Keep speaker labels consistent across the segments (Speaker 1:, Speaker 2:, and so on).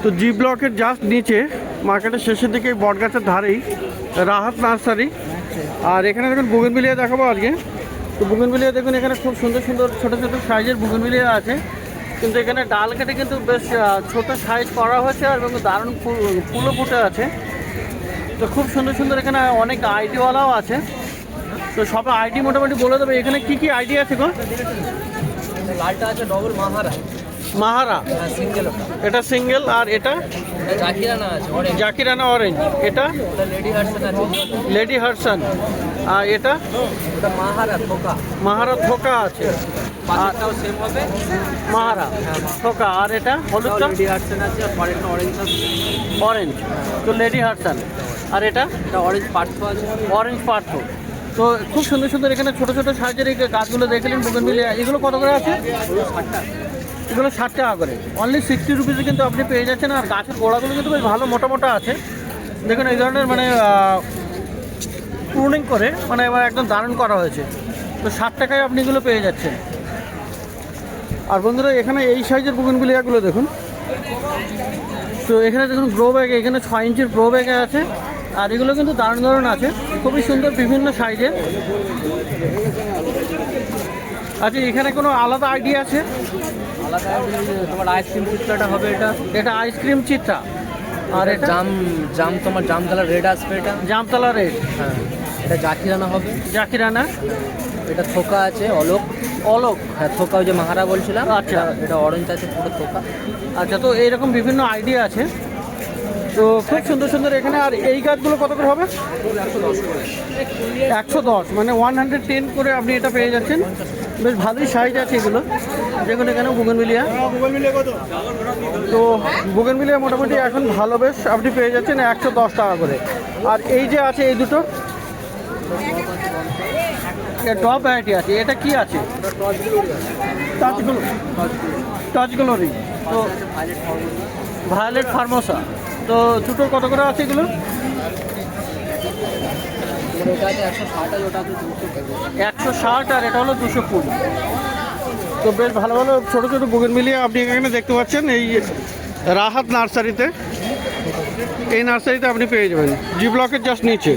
Speaker 1: তো জি ব্লকের জাস্ট নিচে মার্কেটের শেষের দিকে বটগাছের ধারেই রাহাত নার্সারি। আর এখানে দেখুন বুগেনভিলিয়া দেখাবো আজকে। তো বুগেনভিলিয়া দেখুন এখানে খুব সুন্দর সুন্দর ছোটো ছোটো সাইজের বুগেনভিলিয়া আছে, কিন্তু এখানে ডাল কেটে কিন্তু বেশ ছোটো সাইজ করা হয়েছে আর এবং দারুণ ফুলও ফুটে আছে। তো খুব সুন্দর সুন্দর এখানে অনেক আইডিওয়ালাও আছে। তো সব আইডি মোটামুটি বলে দেবে এখানে কি কি আইডি আছে গো?
Speaker 2: লালটা আছে ডবল মাহারা।
Speaker 1: মাহারা
Speaker 2: সিঙ্গেল,
Speaker 1: এটা সিঙ্গেল। আর এটা
Speaker 2: জাকিরানা আছে অরেঞ্জ।
Speaker 1: জাকিরানা অরেঞ্জ। এটা
Speaker 2: লেডি হার্সন আছে।
Speaker 1: লেডি হার্সন। আর এটা
Speaker 2: ওটা মাহারা থোকা।
Speaker 1: মাহারা থোকা আছে।
Speaker 2: পাশেরটাও সেম হবে
Speaker 1: মাহারা থোকা। আর এটা হলুদটা
Speaker 2: লেডি হার্সন আছে, আর পরেরটা অরেঞ্জ আছে।
Speaker 1: অরেঞ্জ। তো লেডি হার্সন। আর এটা
Speaker 2: এটা অরেঞ্জ পার্থ আছে।
Speaker 1: অরেঞ্জ পার্থ। তো খুব সুন্দর সুন্দর এখানে ছোটো ছোটো সাইজের এই গাছগুলো দেখলেন বুগেনভিলিয়া। এগুলো কত করে আছে? এগুলো 60 টাকা করে, অনলি 60 রুপিসে কিন্তু আপনি পেয়ে যাচ্ছেন। আর গাছের গোড়াগুলো কিন্তু বেশ ভালো মোটা মোটা আছে। দেখুন এই ধরনের মানে প্রুনিং করে মানে একদম দারুণ করা হয়েছে। তো 60 টাকায় আপনি এগুলো পেয়ে যাচ্ছেন। আর বন্ধুরা এখানে এই সাইজের বুগেনভিলিয়াগুলো দেখুন। তো এখানে দেখুন গ্রো ব্যাগ, এখানে 6 ইঞ্চির গ্রো ব্যাগে আছে। আর এগুলো কিন্তু দারুণ দারুণ আছে, খুবই সুন্দর বিভিন্ন সাইজের। আচ্ছা এখানে কোনো আলাদা আইডিয়া আছে?
Speaker 2: আলাদা তোমার আইসক্রিম চিত্রটা হবে এটা।
Speaker 1: এটা আইসক্রিম চিত্রা। আর এটা
Speaker 2: জাম জাম তোমার জামতলা রেড আসবে। এটা
Speaker 1: জামতলা রেড।
Speaker 2: হ্যাঁ, এটা জাকিরানা হবে।
Speaker 1: জাকিরানা।
Speaker 2: এটা থোকা আছে অলোক।
Speaker 1: অলোক।
Speaker 2: হ্যাঁ থোকা, ওই যে মাহারা বলছিলাম।
Speaker 1: আচ্ছা।
Speaker 2: এটা অরেঞ্জ আছে পুরো থোকা।
Speaker 1: আচ্ছা তো এইরকম বিভিন্ন আইডিয়া আছে। তো খুব সুন্দর সুন্দর এখানে। আর এই গাছগুলো কত করে হবে? 110, মানে 110 করে আপনি এটা পেয়ে যাচ্ছেন। বেশ ভালোই সাইজ আছে এগুলো। দেখুন এখানে বুগেনভিলিয়া। তো বুগেনভিলিয়া মোটামুটি এখন ভালো বেশ আপনি পেয়ে যাচ্ছেন 110 টাকা করে। আর এই যে আছে এই দুটো টপ ভ্যারাইটি আছে। এটা কি আছে? টচগুলোরই। তো ভায়োলেট ফার্মোসা। তো দুটো কত করে আছে এগুলো?
Speaker 2: এটা আছে 160 আর ওটা আছে 220।
Speaker 1: 160 আর এটা হলো 220। তো বেশ ভালো ভালো ছোটো ছোটো বুগেনভিলিয়া আপনি এখানে দেখতে পাচ্ছেন এই রাহাত নার্সারিতে। এই নার্সারিতে আপনি পেয়ে যাবেন জি ব্লকের জাস্ট নিচে।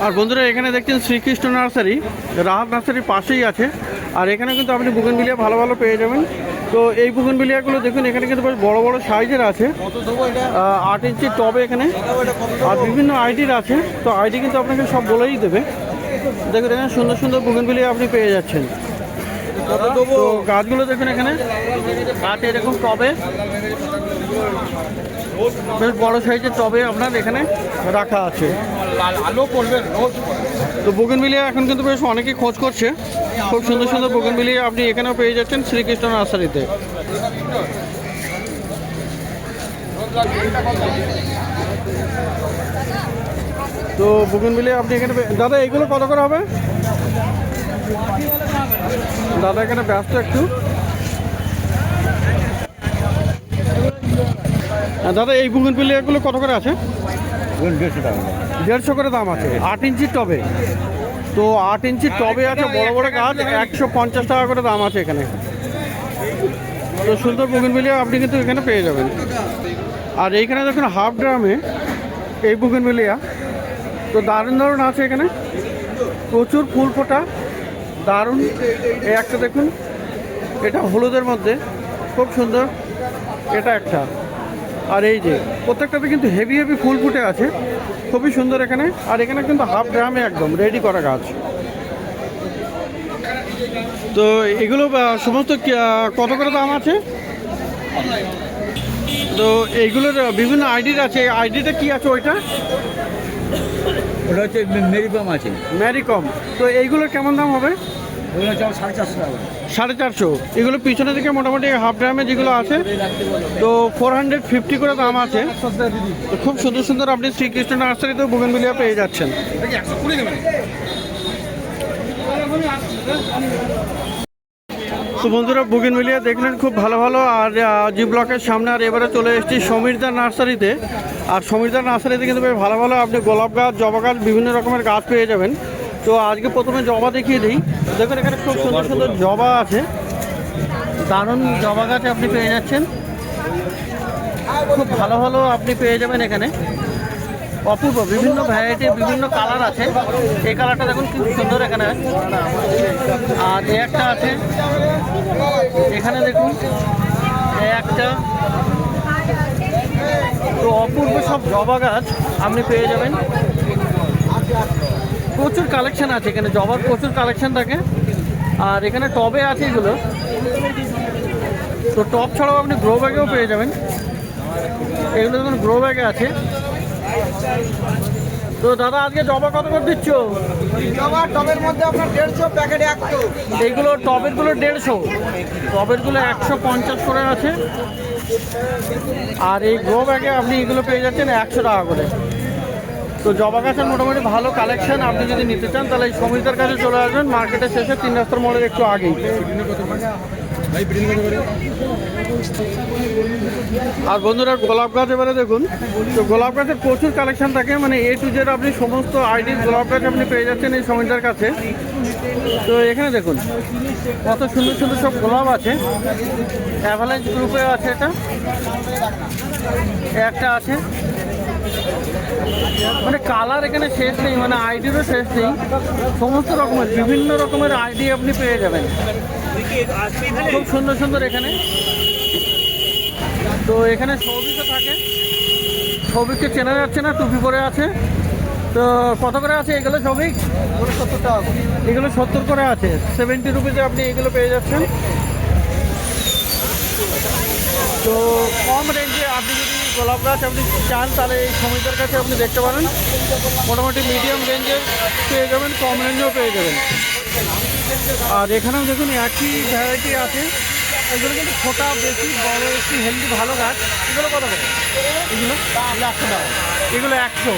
Speaker 1: আর বন্ধুরা এখানে দেখছেন শ্রীকৃষ্ণ নার্সারি, রাহাত নার্সারির পাশেই আছে। আর এখানে কিন্তু আপনি বুগেনভিলিয়া ভালো ভালো পেয়ে যাবেন। তো এই বুগেনভিলিয়াগুলো দেখুন এখানে কিন্তু বেশ বড় বড় সাইজের আছে, 8 ইঞ্চির টবে এখানে। আর বিভিন্ন আইডির আছে। তো আইডি কিন্তু আপনাকে সব বলেই দেবে। দেখুন এখানে সুন্দর সুন্দর বুগেনভিলিয়া আপনি পেয়ে যাচ্ছেন। তো গাছগুলো দেখুন এখানে গাছ এরকম টবে, বেশ বড় সাইজের টবে আপনার এখানে রাখা আছে। তো বুগেনভিলিয়া এখন কিন্তু বেশ অনেকেই খোঁজ করছে। খুব সুন্দর সুন্দর বুগেনভিলিয়া আপনি এখানেও পেয়ে যাচ্ছেন শ্রীকৃষ্ণ নার্সারিতে। তো বুগেনভিলিয়া আপনি এখানে দাদা এগুলো কত করে হবে? দাদা এখানে ব্যস্ত একটু। দাদা এই বুগেনভিলিয়াগুলো কত করে আছে?
Speaker 3: 150 টাকা।
Speaker 1: 150 করে দাম আছে 8 ইঞ্চির টবে। তো 8 ইঞ্চির টবে আছে বড় বড় গাছ, 150 টাকা করে দাম আছে এখানে। তো সুন্দর বুগেনভিলিয়া আপনি কিন্তু এখানে পেয়ে যাবেন। আর এইখানে দেখুন হাফ ড্রামে এই বুগেনভিলিয়া। তো দারুণ দারুণ আছে এখানে, প্রচুর ফুল ফোটা, দারুণ। এই একটা দেখুন, এটা হলুদের মধ্যে খুব সুন্দর। এটা একটা। আর এই যে প্রত্যেকটাতে কিন্তু হেভি হেভি ফুল ফুটে আছে, খুবই সুন্দর এখানে। আর এখানে কিন্তু হাফ ড্রামে একদম রেডি করা গাছ। তো এগুলো সমস্ত কত করে দাম আছে? তো এইগুলোর বিভিন্ন আইডির আছে। আইডিটা কি আছে ওইটা?
Speaker 3: ওটা হচ্ছে মেরিকম আছে।
Speaker 1: ম্যারিকম। তো এইগুলোর কেমন দাম হবে?
Speaker 3: ওগুলো হচ্ছে 450 টাকা।
Speaker 1: 450। এগুলো পিছনে দিকে মোটামুটি হাফ ড্রামে যেগুলো আছে তো 450 করে দাম আছে। তো খুব সুন্দর সুন্দর আপনি শ্রীকৃষ্ণ নার্সারিতেও বুগেনভিলিয়া পেয়ে যাচ্ছেন। তো বন্ধুরা বুগেনভিলিয়া দেখলেন খুব ভালো ভালো। আর জি ব্লকের সামনে আর এবারে চলে এসেছি সমীরদার নার্সারিতে। আর সমীরদার নার্সারিতে কিন্তু বেশ ভালো ভালো আপনি গোলাপ গাছ, জবা গাছ, বিভিন্ন রকমের গাছ পেয়ে যাবেন। তো আজকে প্রথমে জবা দেখিয়ে দিই। দেখুন এখানে খুব সুন্দর সুন্দর জবা আছে, দারুণ জবা গাছ আপনি পেয়ে যাচ্ছেন। খুব ভালো ভালো আপনি পেয়ে যাবেন এখানে। অপূর্ব বিভিন্ন ভ্যারাইটির বিভিন্ন কালার আছে। এই কালারটা দেখুন খুব সুন্দর এখানে। আর এই একটা আছে এখানে দেখুন, এই একটা। তো অপূর্ব সব জবা গাছ আপনি পেয়ে যাবেন। প্রচুর কালেকশন আছে এখানে, জবার প্রচুর কালেকশন থাকে। আর এখানে টবে আছে এগুলো। তো টব ছাড়াও আপনি গ্রো ব্যাগেও পেয়ে যাবেন। এগুলো দেখুন গ্রো ব্যাগে আছে। তো দাদা আজকে জবা কত করে দিচ্ছ?
Speaker 4: জবা টবের মধ্যে আপনার 150, প্যাকেটে 100।
Speaker 1: এইগুলো টবেরগুলো 150, টবেরগুলো 150 করে আছে। আর এই গ্রো ব্যাগে আপনি এগুলো পেয়ে যাচ্ছেন 100 টাকা করে। তো জবা গাছের মোটামুটি ভালো কালেকশন। আপনি যদি নিতে চান তাহলে এই সমীরদার কাছে চলে আসবেন, মার্কেটের শেষে 3 রাস্তার মোড়ের একটু আগেই। আর বন্ধুরা গোলাপ গাছ এবারে দেখুন। তো গোলাপ গাছের প্রচুর কালেকশন থাকে, মানে A to Z আপনি সমস্ত আইডির গোলাপ গাছ আপনি পেয়ে যাচ্ছেন এই সমীরদার কাছে। তো এখানে দেখুন কত সুন্দর সুন্দর সব গোলাপ আছে। অ্যাভালাঞ্চ গ্রুপে আছে, এটা একটা আছে। মানে কালার এখানে শেষ নেই, মানে আইডিরও শেষ নেই। সমস্ত রকমের বিভিন্ন রকমের আইডি আপনি পেয়ে যাবেন, খুব সুন্দর সুন্দর এখানে। তো এখানে সৌভিকও থাকে। সৌভিককে চেনা যাচ্ছে না, টুপি পরে আছে। তো কত করে আছে এগুলো সৌভিক?
Speaker 4: 70 টাকা।
Speaker 1: এগুলো 70 করে আছে। 70 রুপিতে আপনি এগুলো পেয়ে যাচ্ছেন। তো কম রেঞ্জে আপনি যদি গোলাপ গাছ আপনি চান তাহলে এই সমীরদার কাছে আপনি দেখতে পারেন। মোটামুটি মিডিয়াম রেঞ্জের পেয়ে যাবেন, কম রেঞ্জেও পেয়ে যাবেন। আর এখানেও দেখুন একই ভ্যারাইটি আছে। এগুলো কিন্তু ছোটা বেশি, বড় একটু হেলদি ভালো গাছ। এগুলো কত করে? এগুলো 100 টাকা। এগুলো 100।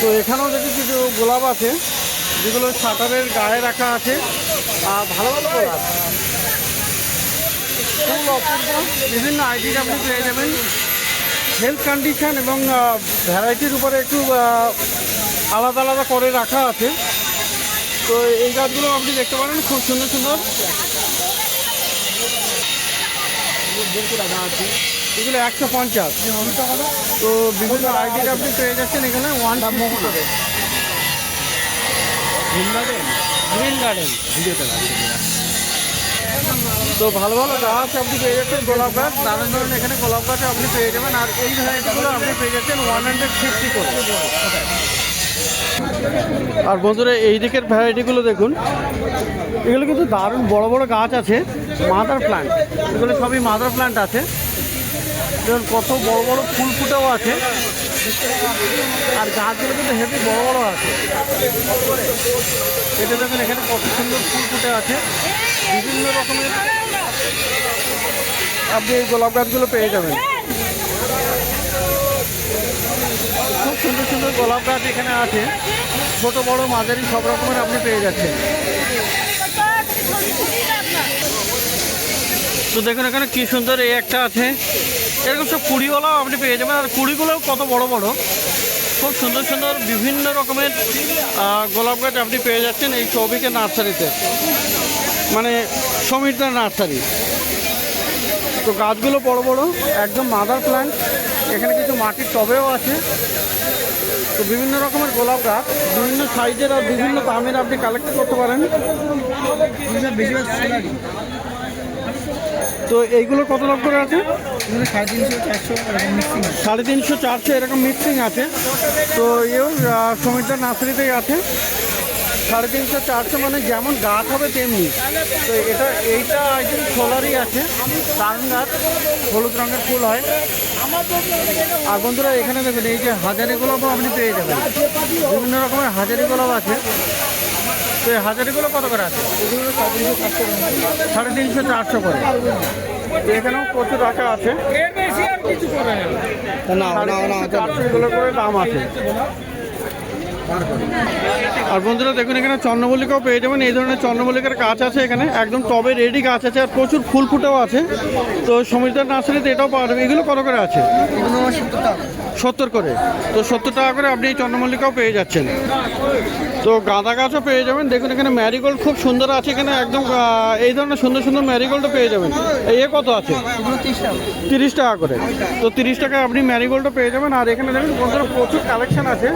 Speaker 1: তো এখানেও দেখি কিছু গোলাপ আছে যেগুলো শাটারের গায়ে রাখা আছে। আর ভালো ভালো গোলাপ, খুব অপূর্ব বিভিন্ন আইডিয়া আপনি পেয়ে যাবেন। হেলথ কন্ডিশন এবং ভ্যারাইটির উপরে একটু আলাদা আলাদা করে রাখা আছে। তো এই গাছগুলো আপনি দেখতে পারেন, খুব সুন্দর সুন্দর। এগুলো 150। তো বিভিন্ন আইডিয়া আপনি পেয়ে যাচ্ছেন এখানে 150 করে। Green garden. তো ভালো ভালো গাছ আপনি পেয়ে যাচ্ছেন, গোলাপ গাছ নানান ধরনের এখানে গোলাপ গাছ আপনি পেয়ে যাবেন। আর এই ভ্যারাইটিগুলো আপনি পেয়ে যাচ্ছেন 150 করে। আর বন্ধুরা এই দিকের ভ্যারাইটিগুলো দেখুন, এগুলো কিন্তু দারুণ বড় বড় গাছ আছে, মাদার প্ল্যান্ট। এগুলো সবই মাদার প্ল্যান্ট আছে। দেখুন কত বড় বড় ফুল ফুটেও আছে। আর গাছগুলো কিন্তু হেভি বড় বড় আছে। এটা দেখুন এখানে কত সুন্দর ফুল ফুটে আছে। বিভিন্ন রকমের আপনি এই গোলাপ গাছগুলো পেয়ে যাবেন। খুব সুন্দর সুন্দর গোলাপ গাছ এখানে আছে, ছোট বড় মাঝারি সব রকমের আপনি পেয়ে যাচ্ছেন। তো দেখুন এখানে কি সুন্দর এই একটা আছে। এরকম সব কুড়িওয়ালাও আপনি পেয়ে যাবেন। আর কুড়িগুলোও কত বড় বড়, খুব সুন্দর সুন্দর বিভিন্ন রকমের গোলাপ গাছ আপনি পেয়ে যাচ্ছেন এই সৌভিকের নার্সারিতে, মানে সমীরদার নার্সারি। তো গাছগুলো বড় বড় একদম মাদার প্ল্যান্ট। এখানে কিছু মাটির টবেও আছে। তো বিভিন্ন রকমের গোলাপ গাছ বিভিন্ন সাইজের আর বিভিন্ন দামের আপনি কালেক্ট করতে পারেন। তো এইগুলো কত লাভ করে আছে? 350, 400 এরকম মিক্সিং আছে। তো এও সমীরদার নার্সারিতেই আছে। 350, 400 মানে যেমন গাছ হবে তেমনি। তো এইটা আই থিঙ্ক সোলারই আছে। দারুণ গাছ, হলুদ রঙের ফুল হয়। আর বন্ধুরা এখানে দেখুন এই যে হাজারি গোলাপও আপনি পেয়ে যাবেন। বিভিন্ন রকমের হাজারি গোলাপ আছে। তো এই হাজারিগুলো কত করে আছে? 350, 400 করে। তো এখানেও প্রচুর রাখা আছে। 400 এগুলো করে দাম আছে। আর বন্ধুরা দেখুন এখানে চন্দ্রমল্লিকাও পেয়ে যাবেন। এই ধরনের চন্দ্রমল্লিকার গাছ আছে এখানে, একদম টবে রেডি গাছ আছে। আর প্রচুর ফুল ফুটেও আছে। তো সমীরদার নার্সারিতে এটাও পাওয়া যাবে। এগুলো কত করে আছে?
Speaker 4: 70 টাকা।
Speaker 1: 70 করে। তো 70 টাকা করে আপনি এই চন্দ্রমল্লিকাও পেয়ে যাচ্ছেন। তো গাঁদা গাছও পেয়ে যাবেন। দেখুন এখানে ম্যারিগোল্ড খুব সুন্দর আছে, এখানে একদম এই ধরনের সুন্দর সুন্দর ম্যারিগোল্ডও পেয়ে যাবেন। এ কত আছে? 30 টাকা করে। তো 30 টাকায় আপনি ম্যারিগোল্ডও পেয়ে যাবেন। আর এখানে দেখুন বন্ধুরা প্রচুর কালেকশন আছে,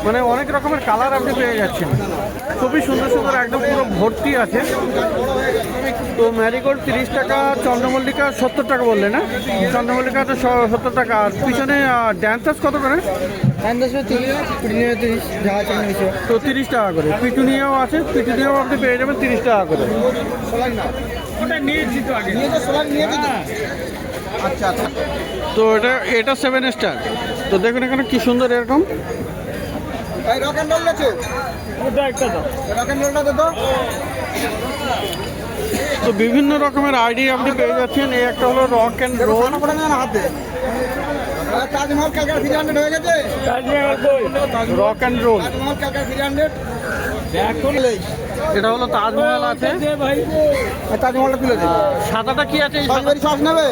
Speaker 1: মানে অনেক রকমের কালার আপনি পেয়ে যাচ্ছেন, খুবই সুন্দর সুন্দর একদম পুরো ভর্তি আছে। তো ম্যারিগোল্ড 30 টাকা, চন্দ্রমল্লিকা 70 টাকা বললে না? চন্দ্রমল্লিকা আছে 70 টাকা। আর পিছনে ড্যান্সাস কত করে? তো 30 টাকা করে। পিটুনিয়াও আছে, পিটুনিয়াও আপনি পেয়ে যাবেন 30 টাকা করে।
Speaker 4: আচ্ছা আচ্ছা।
Speaker 1: তো এটা 7 স্টার। তো দেখুন এখানে কি সুন্দর এরকম।
Speaker 4: এই রক এন্ড রোল আছে, রক এন্ড রোলটা দে তো।
Speaker 1: তো বিভিন্ন রকমের আইডি আপনি পেয়ে যাচ্ছেন। এই একটা হলো রক অ্যান্ড রোল।
Speaker 4: হাতে তাজমহল ক্যালকাটা 300 হয়ে গেছে।
Speaker 1: Rock and roll,
Speaker 4: Taj Mahal Calcutta 300
Speaker 1: এটা হলো তাজমহল আছে।
Speaker 4: তাজমহলটা তুলে দে।
Speaker 1: সাদাটা কি আছে?
Speaker 4: সস নেবে?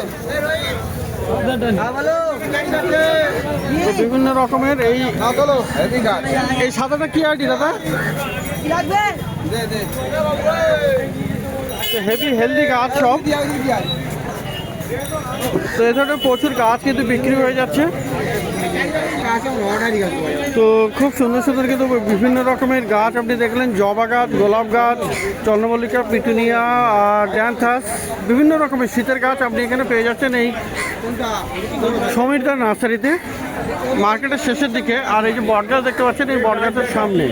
Speaker 1: তো বিভিন্ন রকমের এই
Speaker 4: চলো এদিকে আয়।
Speaker 1: এই সাদাটা কি আইডি দাদা?
Speaker 4: দে দে
Speaker 1: হেভি হেলদি গাছ সব।
Speaker 4: দিয়া দিয়া।
Speaker 1: তো এই ধরনের প্রচুর গাছ কিন্তু বিক্রি হয়ে যাচ্ছে। তো খুব সুন্দর সুন্দর কিন্তু বিভিন্ন রকমের গাছ আপনি দেখলেন, জবা গাছ, গোলাপ গাছ, চন্দ্রমল্লিকা, পিটুনিয়া আর ড্যান্থাস, বিভিন্ন রকমের শীতের গাছ আপনি এখানে পেয়ে যাচ্ছেন এই সমীরদার নার্সারিতে, মার্কেটের শেষের দিকে। আর এই যে বটগাছ দেখতে পাচ্ছেন, এই বটগাছের সামনে।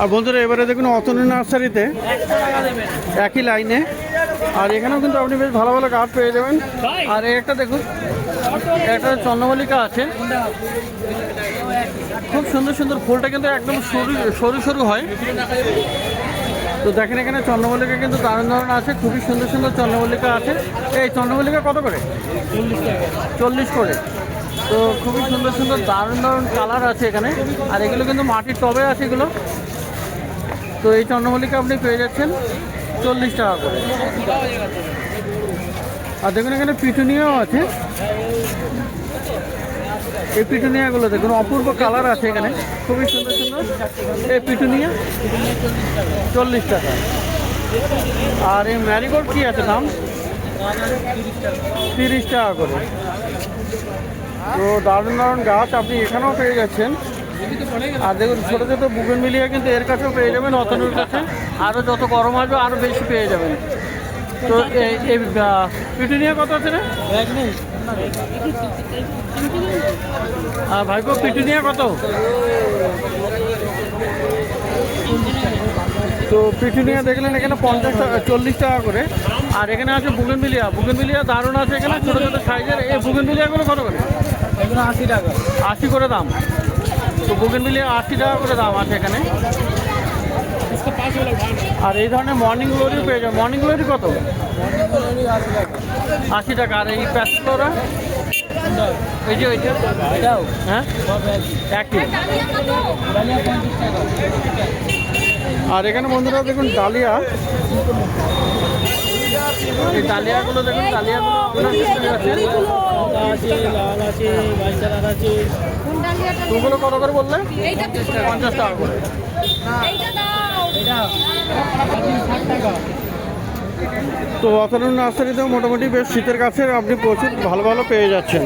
Speaker 1: আর বন্ধুরা এবারে দেখুন অতনু নার্সারিতে একই লাইনে, আর এখানেও কিন্তু আপনি বেশ ভালো ভালো গাছ পেয়ে যাবেন। আর এই একটা দেখুন, একটা চন্দ্রমল্লিকা আছে, খুব সুন্দর সুন্দর। ফুলটা কিন্তু একদম সরু সরু সরু হয়। তো দেখেন এখানে চন্দ্রমল্লিকা কিন্তু দারুণ দারুণ আছে, খুবই সুন্দর সুন্দর চন্দ্রমল্লিকা আছে। এই চন্দ্রমল্লিকা কত করে? 40 করে। তো খুবই সুন্দর সুন্দর দারুণ দারুণ কালার আছে এখানে। আর এগুলো কিন্তু মাটির টবে আছে এগুলো। তো এই চন্দ্রমল্লিকা আপনি পেয়ে যাচ্ছেন 40 টাকা করে। আর দেখুন এখানে পিটুনিয়াও আছে। এই পিটুনিয়াগুলো দেখুন অপূর্ব কালার আছে এখানে, খুবই সুন্দর সুন্দর। এই পিটুনিয়া 40 টাকা। আর এই ম্যারিগোল্ড কি আছে দাম? 30 টাকা করে। তো দারুণ দারুণ গাছ আপনি এখানেও পেয়ে যাচ্ছেন। আর দেখুন ছোটো ছোটো বুগেনভিলিয়া কিন্তু এর কাছেও পেয়ে যাবেন, অতনুর কাছে। আরও যত গরম আসবে আরও বেশি পেয়ে যাবেন। তো এই পিটুনিয়া কত আছে রে ভাইপো? পিটুনিয়া কত? তো পিটুনিয়া দেখলেন এখানে 40 টাকা করে। আর এখানে আছে বুগেনভিলিয়া, বুগেনভিলিয়া দারুণ আছে এখানে, ছোটো ছোটো সাইজের। এই বুগেনভিলিয়াগুলো কত করে?
Speaker 2: এগুলো 80 টাকা।
Speaker 1: 80 করে দাম। তো বুগেনভিলিয়া 80 টাকা করে দাম আছে এখানে। আর এই ধরনের মর্নিং গ্লোরি পেয়ে যাবে। মর্নিং গ্লোরি কত? 80 টাকা। আর এই প্যাসফ্লোরা এই যে ওইটা,
Speaker 2: এটাও
Speaker 1: হ্যাঁ একই। আর এখানে বন্ধুরা দেখুন ডালিয়া, এই ডালিয়াগুলো দেখুন, ডালিয়াগুলো আপনার
Speaker 2: আছে, লাল আছে, বাইশ কালার আছে।
Speaker 1: ওগুলো কত করে বললে? 50 টাকা করে।
Speaker 2: এটা 60 টাকা।
Speaker 1: তো অতনু নার্সারিতেও মোটামুটি বেশ শীতের গাছের আপনি প্রচুর ভালো ভালো পেয়ে যাচ্ছেন।